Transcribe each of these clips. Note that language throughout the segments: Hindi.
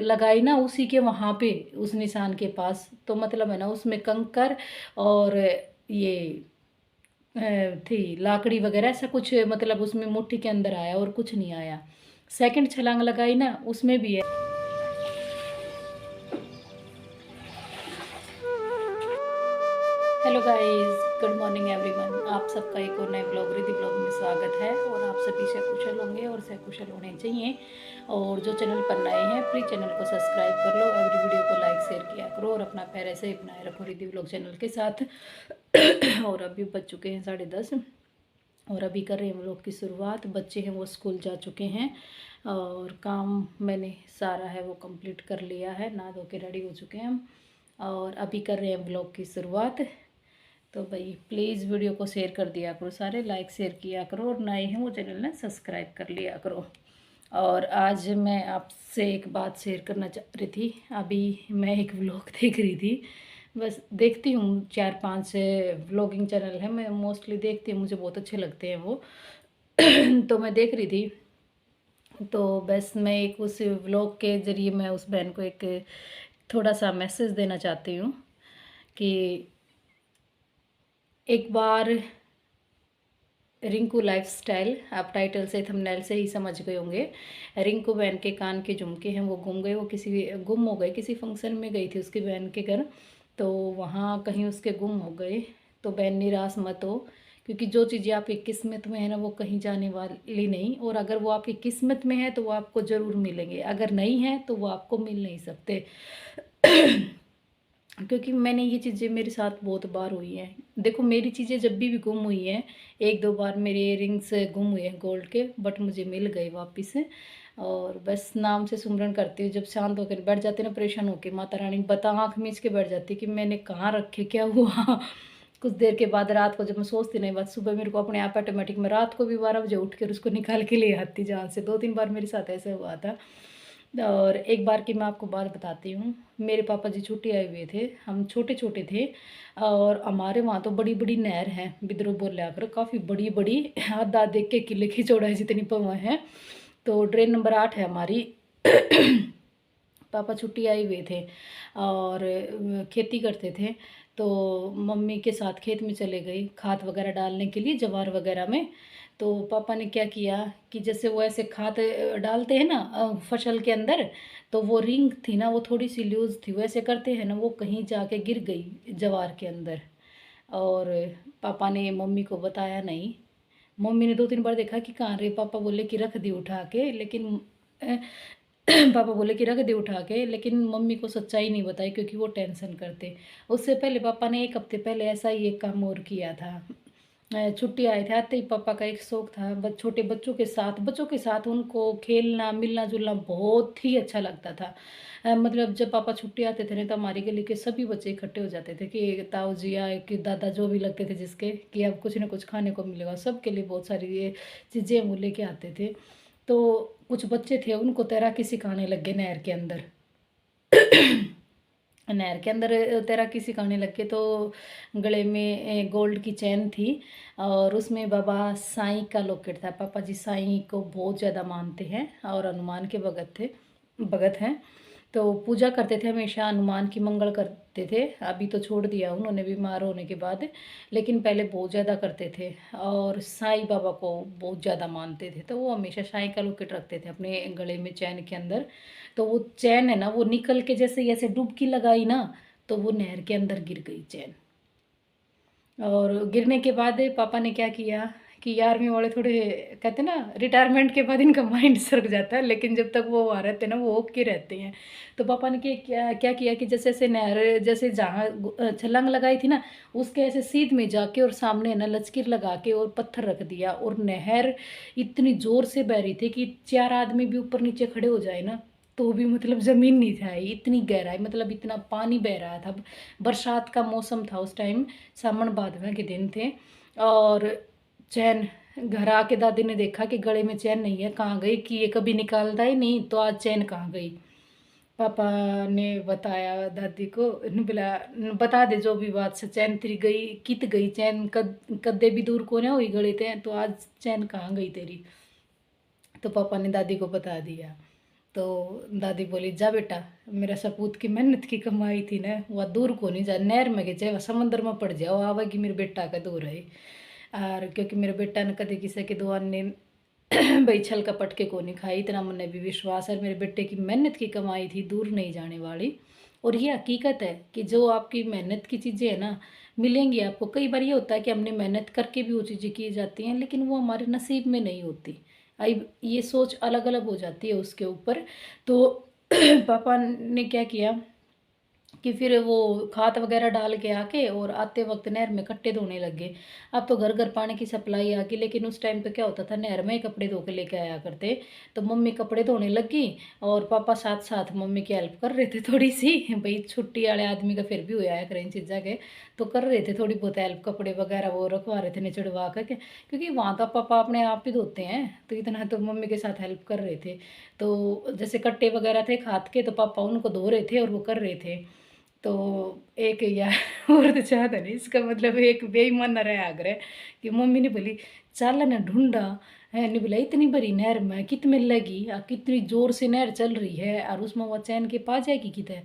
लगाई ना उसी के वहाँ पे, उस निशान के पास, तो मतलब है ना उसमें कंकर और ये थी लाकड़ी वगैरह ऐसा कुछ, मतलब उसमें मुट्ठी के अंदर आया और कुछ नहीं आया। सेकंड छलांग लगाई ना उसमें भी है। Hello guys, good morning everyone. आप सबका एक और नए ब्लॉग रिद्धि ब्लॉग में स्वागत है और आप सभी सकुशल होंगे और सकुशल होने चाहिए। और जो चैनल पर नए हैं प्लीज़ चैनल को सब्सक्राइब कर लो, एवरी वीडियो को लाइक शेयर किया करो और अपना पैर ऐसे ही बनाए रखो रिद्धि ब्लॉग चैनल के साथ। और अभी बज चुके हैं 10:30 और अभी कर रहे हैं हम लोग की शुरुआत। बच्चे हैं वो स्कूल जा चुके हैं और काम मैंने सारा है वो कंप्लीट कर लिया है, नहा धो के रेडी हो चुके हैं हम और अभी कर रहे हैं ब्लॉग की शुरुआत। तो भाई प्लीज़ वीडियो को शेयर कर दिया करो, सारे लाइक शेयर किया करो और नए हैं वो चैनल ने सब्सक्राइब कर लिया करो। और आज मैं आपसे एक बात शेयर करना चाह रही थी। अभी मैं एक व्लॉग देख रही थी, बस देखती हूँ 4-5 व्लॉगिंग चैनल है, मैं मोस्टली देखती हूँ, मुझे बहुत अच्छे लगते हैं वो। तो मैं देख रही थी, तो बस मैं एक उस व्लॉग के ज़रिए मैं उस बहन को एक थोड़ा सा मैसेज देना चाहती हूँ कि एक बार रिंकू लाइफस्टाइल, आप टाइटल से थंबनेल से ही समझ गए होंगे। रिंकू बहन के कान के झुमके हैं वो गुम गए, वो गुम हो गए, किसी फंक्शन में गई थी उसकी बहन के घर, तो वहाँ कहीं उसके गुम हो गए। तो बहन निराश मत हो, क्योंकि जो चीज़ें आपकी किस्मत में है ना वो कहीं जाने वाली नहीं, और अगर वो आपकी किस्मत में है तो वो आपको ज़रूर मिलेंगे, अगर नहीं है तो वो आपको मिल नहीं सकते। क्योंकि मैंने ये चीज़ें मेरे साथ बहुत बार हुई हैं। देखो मेरी चीज़ें जब भी गुम हुई हैं, 1-2 बार मेरे इयररिंग्स गुम हुए हैं गोल्ड के, बट मुझे मिल गए वापस। और बस नाम से सुमरन करती हूँ, जब शांत होकर बैठ जाती ना परेशान होकर, माता रानी बता आँख मीच के बैठ जाती कि मैंने कहाँ रखे, क्या हुआ। कुछ देर के बाद रात को जब मैं सोचती नहीं बात, सुबह मेरे को अपने आप ऑटोमेटिक, मैं रात को भी 12 बजे उठ कर उसको निकाल के ले आती जहाँ से। 2-3 बार मेरे साथ ऐसा हुआ था। और एक बार की मैं आपको बात बताती हूँ। मेरे पापा जी छुट्टी आए हुए थे, हम छोटे छोटे थे, और हमारे वहाँ तो बड़ी बड़ी नहर हैं, बिद्रो बोल आकर काफ़ी बड़ी बड़ी, हाथ दाँत देख के किले की चौड़ाई जितनी पवा है। तो ड्रेन नंबर 8 है हमारी। पापा छुट्टी आए हुए थे और खेती करते थे, तो मम्मी के साथ खेत में चले गई खाद वगैरह डालने के लिए, जवार वगैरह में। तो पापा ने क्या किया कि जैसे वो ऐसे खाद डालते हैं ना फसल के अंदर, तो वो रिंग थी ना वो थोड़ी सी लूज थी, वैसे करते हैं ना वो कहीं जाके गिर गई जवार के अंदर। और पापा ने मम्मी को बताया नहीं। मम्मी ने 2-3 बार देखा कि कहाँ रही, पापा बोले कि रख दी उठा के, लेकिन पापा बोले कि रख दे उठा के, लेकिन मम्मी को सच्चाई नहीं बताई क्योंकि वो टेंशन करते। उससे पहले पापा ने 1 हफ्ते पहले ऐसा ही एक काम और किया था। छुट्टी आए थे, आते ही पापा का एक शौक था छोटे बच्चों के साथ उनको खेलना मिलना जुलना बहुत ही अच्छा लगता था। मतलब जब पापा छुट्टी आते थे ना तो हमारी गली के सभी बच्चे इकट्ठे हो जाते थे कि ताऊ जी या कि दादा जो भी लगते थे जिसके, कि अब कुछ ना कुछ खाने को मिलेगा, सबके लिए बहुत सारी ये चीज़ें वो लेके आते थे। तो कुछ बच्चे थे उनको तैराकी सिखाने लग गए नहर के अंदर। नहर के अंदर तैराकी सिखाने लग गए, तो गले में गोल्ड की चैन थी और उसमें बाबा साईं का लॉकेट था। पापा जी साईं को बहुत ज़्यादा मानते हैं और हनुमान के भगत हैं। तो पूजा करते थे हमेशा, हनुमान की मंगल करते थे। अभी तो छोड़ दिया उन्होंने बीमार होने के बाद, लेकिन पहले बहुत ज़्यादा करते थे और साईं बाबा को बहुत ज़्यादा मानते थे। तो वो हमेशा साईं का लॉकेट रखते थे अपने गले में चैन के अंदर। तो वो चैन है ना वो निकल के जैसे ऐसे डुबकी लगाई ना, तो वो नहर के अंदर गिर गई चैन। और गिरने के बाद पापा ने क्या किया कि यार में वाले थोड़े, कहते ना रिटायरमेंट के बाद इनका माइंड सरक जाता है, लेकिन जब तक वो वहाँ रहते हैं ना वो ओके रहते हैं। तो पापा ने क्या किया कि जैसे ऐसे नहर जैसे जहाँ छलांग लगाई थी ना, उसके ऐसे सीध में जाके और सामने ना लचकीर लगा के और पत्थर रख दिया, और नहर इतनी ज़ोर से बह रही थी कि 4 आदमी भी ऊपर नीचे खड़े हो जाए ना तो भी मतलब ज़मीन नहीं था, इतनी गहराई, मतलब इतना पानी बह रहा था। बरसात का मौसम था उस टाइम, सावन भादवे के दिन थे। और चैन, घर आके दादी ने देखा कि गले में चैन नहीं है, कहाँ गई, कि ये कभी निकालता ही नहीं, तो आज चैन कहाँ गई। पापा ने बताया दादी को, बोला बता दे जो भी बात से, चैन तेरी गई कित गई चैन, कद्दे भी दूर को ना हुई गले थे, तो आज चैन कहाँ गई तेरी। तो पापा ने दादी को बता दिया। तो दादी बोली जा बेटा, मेरा सपूत की मेहनत की कमाई थी ना वह दूर को नहीं जा, नहर में चाहे वह समंदर में पड़ जाओ आवेगी मेरे बेटा का दूर है। और क्योंकि मेरे बेटा ने कभी किसी के दुआ ने भाई छल कपट के को नहीं खाई, इतना मुझे भी विश्वास है मेरे बेटे की मेहनत की कमाई थी, दूर नहीं जाने वाली। और ये हकीकत है कि जो आपकी मेहनत की चीज़ें है ना मिलेंगी आपको। कई बार ये होता है कि हमने मेहनत करके भी वो चीज़ें की जाती हैं लेकिन वो हमारे नसीब में नहीं होती। आई ये सोच अलग अलग हो जाती है उसके ऊपर। तो पापा ने क्या किया कि फिर वो खाद वगैरह डाल के आके और आते वक्त नहर में कट्टे धोने लग गए। अब तो घर घर पानी की सप्लाई आ गई लेकिन उस टाइम पे क्या होता था नहर में ही कपड़े धो के लेके आया करते। तो मम्मी कपड़े धोने लगी और पापा साथ साथ मम्मी की हेल्प कर रहे थे थोड़ी सी। भाई छुट्टी वाले आदमी का फिर भी हो आया करें चीज़ा के, तो कर रहे थे थोड़ी बहुत हेल्प, कपड़े वगैरह वो रखवा रहे थे निचड़वा करके, क्योंकि वहाँ तो पापा अपने आप ही धोते हैं तो इतना तो मम्मी के साथ हेल्प कर रहे थे। तो जैसे कट्टे वगैरह थे खाद के तो पापा उनको धो रहे थे और वो कर रहे थे। तो एक या और तो चाहता नहीं, इसका मतलब एक बेईमान रहा आग्रह कि मम्मी ने बोली चल ना ढूंढा है, नहीं बोला इतनी बड़ी नहर में कितने लगी कितनी जोर से नहर चल रही है और उसमें वो चैन के पा जाएगी कितने।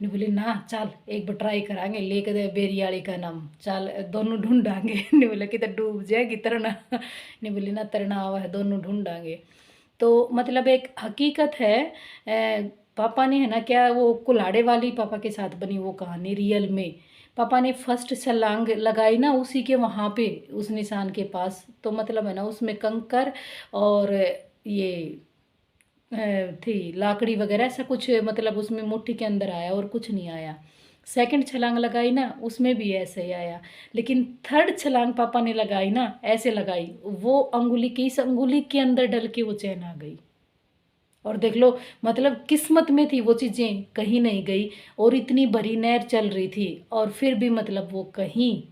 नहीं बोली ना चल एक बार ट्राई करांगे लेके दे बेरियाली का नाम, चल दोनों ढूंढांगे। नहीं बोला किधर डूब जाएगी तरना। नहीं बोली ना तरना हुआ है दोनों ढूंढांगे। तो मतलब एक हकीकत है। पापा ने है ना क्या वो कुल्हाड़े वाली पापा के साथ बनी वो कहानी रियल में। पापा ने फर्स्ट छलांग लगाई ना उसी के वहाँ पे उस निशान के पास, तो मतलब है ना उसमें कंकर और ये अ, थी लाकड़ी वगैरह ऐसा कुछ, मतलब उसमें मुट्ठी के अंदर आया और कुछ नहीं आया। सेकंड छलांग लगाई ना उसमें भी ऐसे ही आया। लेकिन थर्ड छलांग पापा ने लगाई ना ऐसे लगाई, वो अंगुली की इस अंगुली के अंदर डल के वो चैन आ गई। और देख लो मतलब किस्मत में थी वो चीज़ें कहीं नहीं गई। और इतनी बड़ी नहर चल रही थी और फिर भी मतलब वो कहीं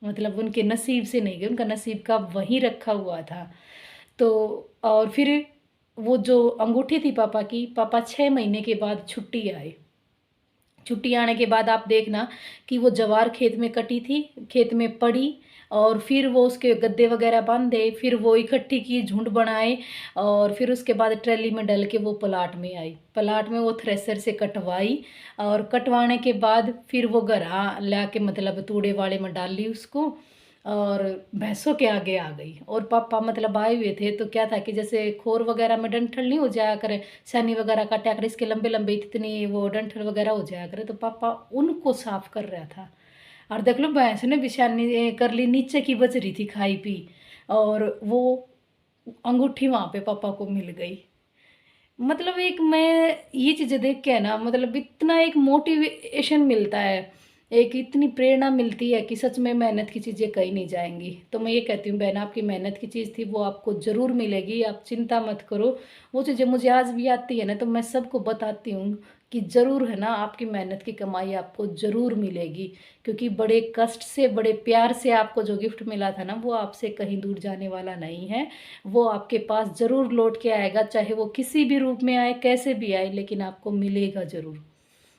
मतलब उनके नसीब से नहीं गई, उनका नसीब का वहीं रखा हुआ था। तो और फिर वो जो अंगूठी थी पापा की, पापा 6 महीने के बाद छुट्टी आए। छुट्टी आने के बाद आप देखना कि वो जवार खेत में कटी थी, खेत में पड़ी और फिर वो उसके गद्दे वगैरह बांधे, फिर वो इकट्ठी की झुंड बनाए और फिर उसके बाद ट्रैली में डल के वो प्लाट में आई। प्लाट में वो थ्रेसर से कटवाई और कटवाने के बाद फिर वो घर ला के मतलब तूड़े वाले में डाल ली उसको और भैंसों के आगे आ गई। और पापा मतलब आए हुए थे तो क्या था कि जैसे खोर वगैरह में डंठल नहीं हो जाया करे, सैनी वगैरह काटा कर इसके लंबे लंबे इतनी वो डंठल वगैरह हो जाया करे, तो पापा उनको साफ कर रहा था। और देख लो भैंस ने भी शानी कर ली, नीचे की बच रही थी खाई पी और वो अंगूठी वहाँ पे पापा को मिल गई। मतलब एक मैं ये चीज़ें देख के है ना मतलब इतना एक मोटिवेशन मिलता है, एक इतनी प्रेरणा मिलती है कि सच में मेहनत की चीज़ें कहीं नहीं जाएंगी। तो मैं ये कहती हूँ बहन आपकी मेहनत की चीज़ थी वो आपको ज़रूर मिलेगी, आप चिंता मत करो। वो चीज़ें मुझे आज भी आती है ना तो मैं सबको बताती हूँ कि ज़रूर है ना आपकी मेहनत की कमाई आपको ज़रूर मिलेगी। क्योंकि बड़े कष्ट से बड़े प्यार से आपको जो गिफ्ट मिला था ना वो आपसे कहीं दूर जाने वाला नहीं है। वो आपके पास ज़रूर लौट के आएगा, चाहे वो किसी भी रूप में आए कैसे भी आए लेकिन आपको मिलेगा ज़रूर।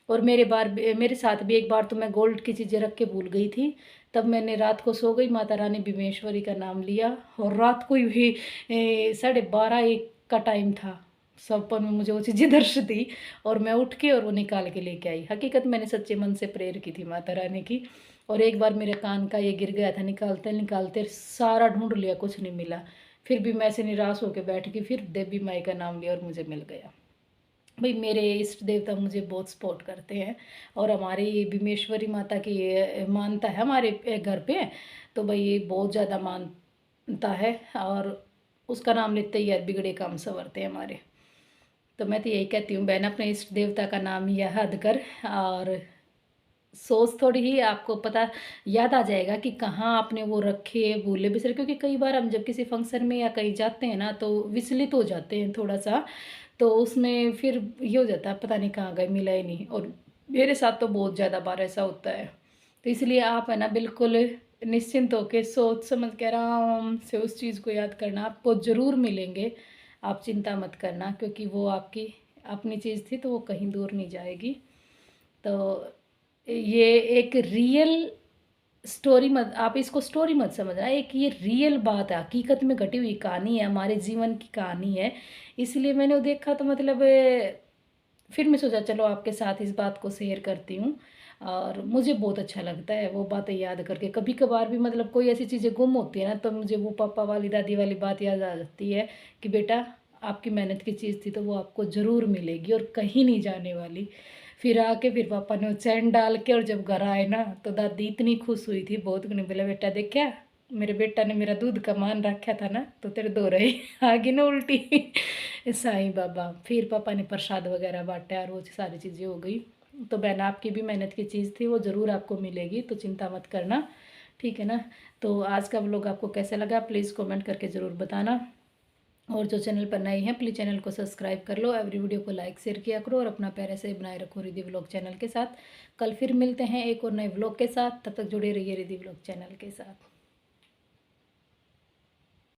और मेरे साथ भी एक बार तो मैं गोल्ड की चीज़ें रख के भूल गई थी। तब मैंने रात को सो गई, माता रानी भीमेश्वरी का नाम लिया और रात को ही 12:30-1 का टाइम था। सपन में मुझे वो चीज़ें दर्श दी और मैं उठ के और वो निकाल के लेके आई। हकीकत मैंने सच्चे मन से प्रेयर की थी माता रानी की। और एक बार मेरे कान का ये गिर गया था, निकालते निकालते सारा ढूंढ लिया कुछ नहीं मिला। फिर भी मैं ऐसे निराश होकर बैठ गई, फिर देवी माई का नाम लिया और मुझे मिल गया। भाई मेरे इष्ट देवता मुझे बहुत सपोर्ट करते हैं और हमारी भीमेश्वरी माता की मानता है हमारे घर पे। तो भाई ये बहुत ज़्यादा मानता है और उसका नाम लेते ही यार बिगड़े काम संवरते हैं हमारे। तो मैं तो यही कहती हूँ बहन अपने इष्ट देवता का नाम ही याद कर और सोच थोड़ी ही आपको पता याद आ जाएगा कि कहाँ आपने वो रखे भूले बिसरे। क्योंकि कई बार हम जब किसी फंक्शन में या कहीं जाते हैं ना तो विचलित हो जाते हैं थोड़ा सा, तो उसमें फिर ये हो जाता है पता नहीं कहाँ गए मिला ही नहीं। और मेरे साथ तो बहुत ज़्यादा बार ऐसा होता है। तो इसलिए आप है ना बिल्कुल निश्चिंत होकर सोच समझ के आराम से उस चीज़ को याद करना, आपको ज़रूर मिलेंगे। आप चिंता मत करना क्योंकि वो आपकी अपनी चीज़ थी तो वो कहीं दूर नहीं जाएगी। तो ये एक रियल स्टोरी मत, आप इसको स्टोरी मत समझना, एक ये रियल बात है, हकीकत में घटी हुई कहानी है, हमारे जीवन की कहानी है। इसलिए मैंने वो देखा तो मतलब फिर मैं सोचा चलो आपके साथ इस बात को शेयर करती हूँ। और मुझे बहुत अच्छा लगता है वो बातें याद करके। कभी-कभार भी मतलब कोई ऐसी चीज़ें गुम होती है ना, तो मुझे वो पापा वाली, दादी वाली बात याद आ जाती है कि बेटा आपकी मेहनत की चीज़ थी तो वो आपको ज़रूर मिलेगी और कहीं नहीं जाने वाली। फिर पापा ने वो चैन डाल के और जब घर आए ना तो दादी इतनी खुश हुई थी बहुत, उन्होंने बोला बेटा देखा मेरे बेटा ने मेरा दूध का मान रखा था ना, तो तेरे दो रही आ गई ना उल्टी। साईं बाबा। फिर पापा ने प्रसाद वगैरह बांटा और वो सारी चीज़ें हो गई। तो बहन आपकी भी मेहनत की चीज़ थी, वो ज़रूर आपको मिलेगी, तो चिंता मत करना, ठीक है ना। तो आज का व्लॉग आपको कैसा लगा प्लीज़ कमेंट करके ज़रूर बताना। और जो चैनल पर नए हैं प्लीज़ चैनल को सब्सक्राइब कर लो, एवरी वीडियो को लाइक शेयर किया करो और अपना प्यार ऐसे ही बनाए रखो रिद्धि व्लॉग चैनल के साथ। कल फिर मिलते हैं एक और नए व्लॉग के साथ, तब तक जुड़े रहिए रिद्धि व्लॉग चैनल के साथ।